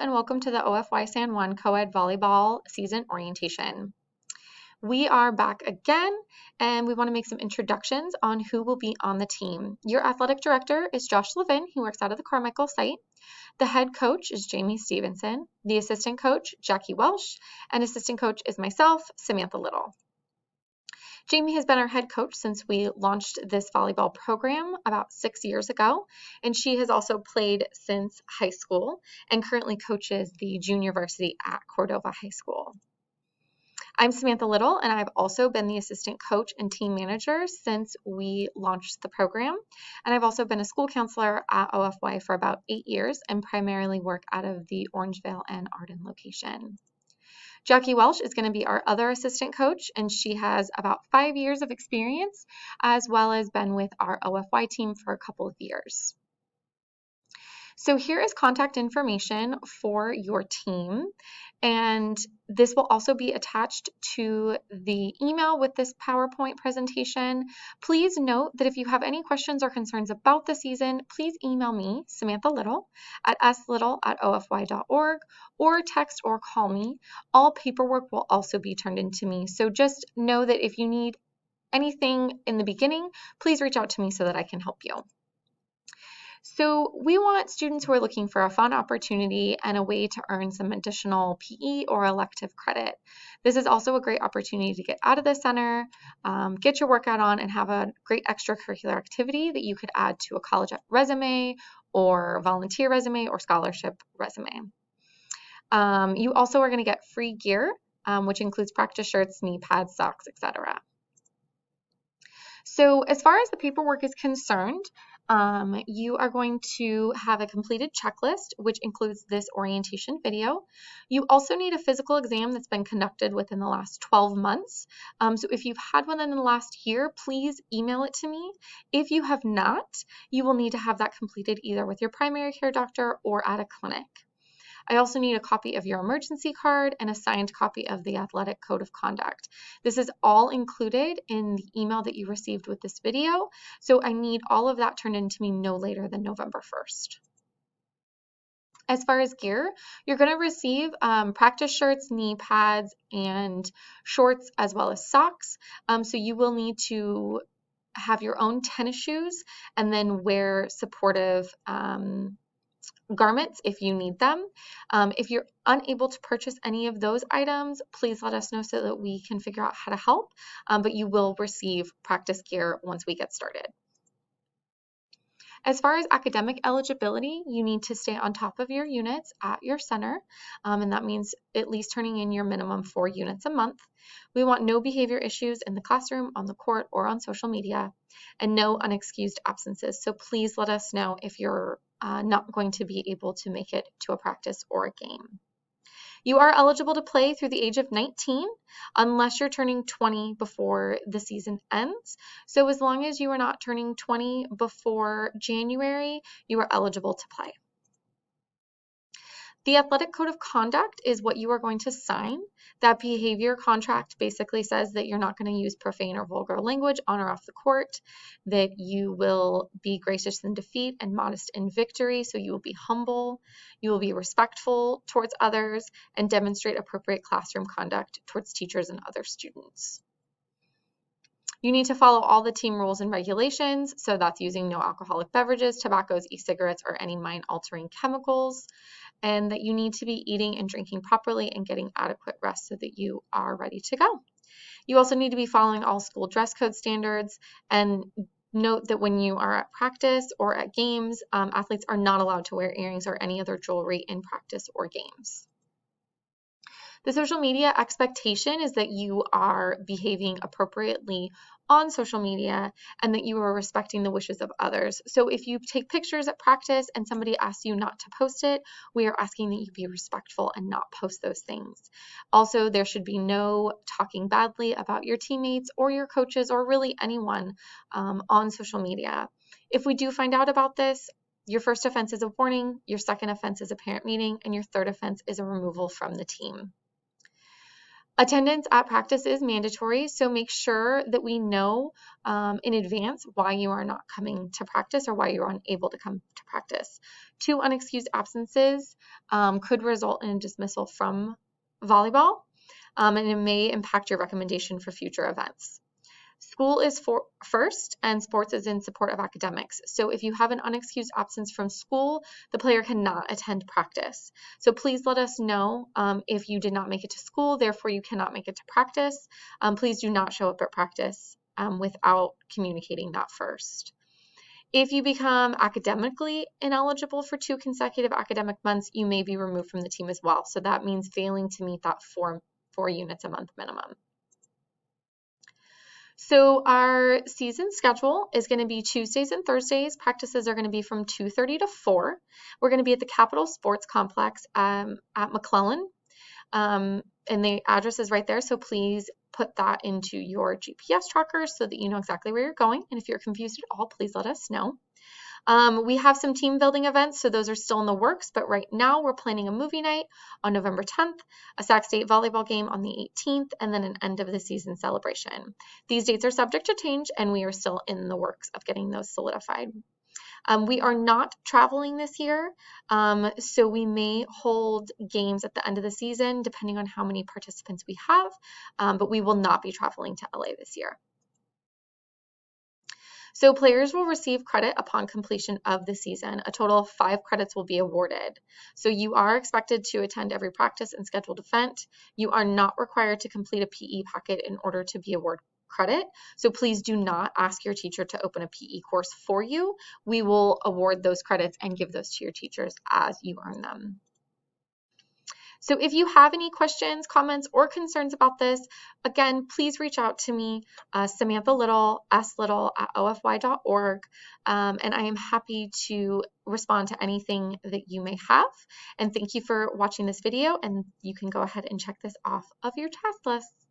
and welcome to the OFY San Juan Co-ed Volleyball Season Orientation. We are back again, and we want to make some introductions on who will be on the team. Your athletic director is Josh Levin, who works out of the Carmichael site. The head coach is Jamie Stevenson. The assistant coach, Jackie Welsh, and assistant coach is myself, Samantha Little. Jamie has been our head coach since we launched this volleyball program about 6 years ago, and she has also played since high school and currently coaches the junior varsity at Cordova High School. I'm Samantha Little, and I've also been the assistant coach and team manager since we launched the program, and I've also been a school counselor at OFY for about 8 years and primarily work out of the Orangevale and Arden location. Jackie Welsh is going to be our other assistant coach, and she has about 5 years of experience, as well as been with our OFY team for a couple of years. So here is contact information for your team, and this will also be attached to the email with this PowerPoint presentation. Please note that if you have any questions or concerns about the season, please email me, Samantha Little, at slittle@ofy.org, or text or call me. All paperwork will also be turned into me, so just know that if you need anything in the beginning, please reach out to me so that I can help you. So we want students who are looking for a fun opportunity and a way to earn some additional PE or elective credit. This is also a great opportunity to get out of the center, get your workout on, and have a great extracurricular activity that you could add to a college resume or volunteer resume or scholarship resume. You also are going to get free gear, which includes practice shirts, knee pads, socks, etc. So as far as the paperwork is concerned, you are going to have a completed checklist, which includes this orientation video. You also need a physical exam that's been conducted within the last 12 months. So if you've had one in the last year, please email it to me. If you have not, you will need to have that completed either with your primary care doctor or at a clinic. I also need a copy of your emergency card and a signed copy of the athletic code of conduct. This is all included in the email that you received with this video, so I need all of that turned into me no later than November 1st. As far as gear, you're going to receive practice shirts, knee pads, and shorts, as well as socks. So you will need to have your own tennis shoes and then wear supportive garments if you need them. If you're unable to purchase any of those items, please let us know so that we can figure out how to help, but you will receive practice gear once we get started. As far as academic eligibility, you need to stay on top of your units at your center, and that means at least turning in your minimum 4 units a month. We want no behavior issues in the classroom, on the court, or on social media, and no unexcused absences. So please let us know if you're not going to be able to make it to a practice or a game. You are eligible to play through the age of 19 unless you're turning 20 before the season ends. So as long as you are not turning 20 before January, you are eligible to play. The athletic code of conduct is what you are going to sign. That behavior contract basically says that you're not going to use profane or vulgar language on or off the court, that you will be gracious in defeat and modest in victory, so you will be humble, you will be respectful towards others, and demonstrate appropriate classroom conduct towards teachers and other students. You need to follow all the team rules and regulations, so that's using no alcoholic beverages, tobaccos, e-cigarettes, or any mind-altering chemicals, and that you need to be eating and drinking properly and getting adequate rest so that you are ready to go. You also need to be following all school dress code standards, and note that when you are at practice or at games, athletes are not allowed to wear earrings or any other jewelry in practice or games. The social media expectation is that you are behaving appropriately on social media and that you are respecting the wishes of others. So if you take pictures at practice and somebody asks you not to post it, we are asking that you be respectful and not post those things. Also, there should be no talking badly about your teammates or your coaches or really anyone on social media. If we do find out about this, your first offense is a warning, your second offense is a parent meeting, and your third offense is a removal from the team. Attendance at practice is mandatory, so make sure that we know in advance why you are not coming to practice or why you're unable to come to practice. 2 unexcused absences could result in dismissal from volleyball, and it may impact your recommendation for future events. School is first, and sports is in support of academics. So if you have an unexcused absence from school, the player cannot attend practice. So please let us know if you did not make it to school, therefore you cannot make it to practice. Please do not show up at practice without communicating that first. If you become academically ineligible for 2 consecutive academic months, you may be removed from the team as well. So that means failing to meet that four units a month minimum. So our season schedule is going to be Tuesdays and Thursdays. Practices are going to be from 2:30 to 4. We're going to be at the Capitol Sports Complex at McClellan, and the address is right there. So please put that into your GPS tracker so that you know exactly where you're going. And if you're confused at all, please let us know. We have some team building events, so those are still in the works, but right now we're planning a movie night on November 10th, a Sac State volleyball game on the 18th, and then an end of the season celebration. These dates are subject to change, and we are still in the works of getting those solidified. We are not traveling this year, so we may hold games at the end of the season, depending on how many participants we have, but we will not be traveling to LA this year. So players will receive credit upon completion of the season. A total of 5 credits will be awarded. So you are expected to attend every practice and scheduled event. You are not required to complete a PE packet in order to be awarded credit. So please do not ask your teacher to open a PE course for you. We will award those credits and give those to your teachers as you earn them. So if you have any questions, comments, or concerns about this, again, please reach out to me, Samantha Little, slittle@ofy.org, and I am happy to respond to anything that you may have. And thank you for watching this video, and you can go ahead and check this off of your task list.